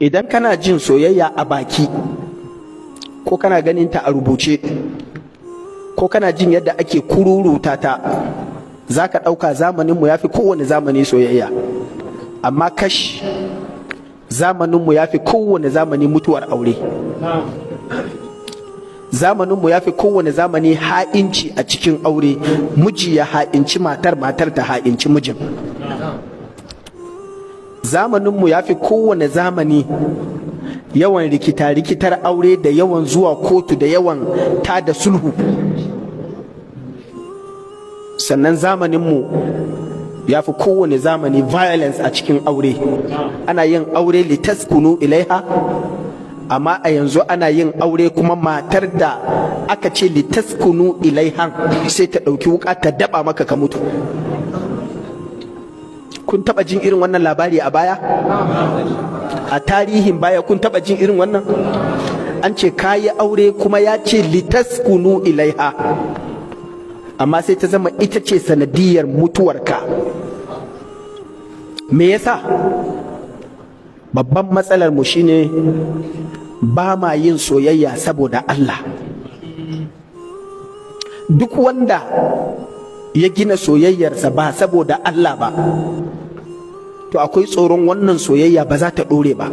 idan kana jin soyayya a baki ko kana ganin ta a rubuce ko kana jin yadda ake kururuta ta, za ka ɗauka zamaninmu ya fi kowane zamani soyayya. Amma kash, zamaninmu ya fi kowane zamani mutuwar aure. Zamaninmu ya fi kowane zamani ha'inci a cikin aure, miji ya ha'inci matar, matar ta ha'inci mijin. Zamaninmu ya fi kowane zamani yawan rikitar aure da yawan zuwa kotu da yawan tada sulhu. Sannan zamaninmu ya fi kowane zamani violence a cikin aure. Ana yin aure litaskunu ilaiha, amma a yanzu ana yin aure kuma matar da aka ce litaskunu ilaihan sai ta ɗauki wuka ta daba maka ka mutu. Kun taɓa jin irin wannan labari a baya? A tarihin baya kun taɓa jin irin wannan? An ce kayi aure kuma ya ce litaskunu ilaiha, amma sai ta zama ita ce sanadiyar mutuwarka. Me yasa? Babban matsalar mu shine ba ma yin soyayya saboda Allah. Duk wanda ya gina soyayyarsa ba saboda Allah ba, to akwai tsoron wannan soyayya ba za ta ɗore ba.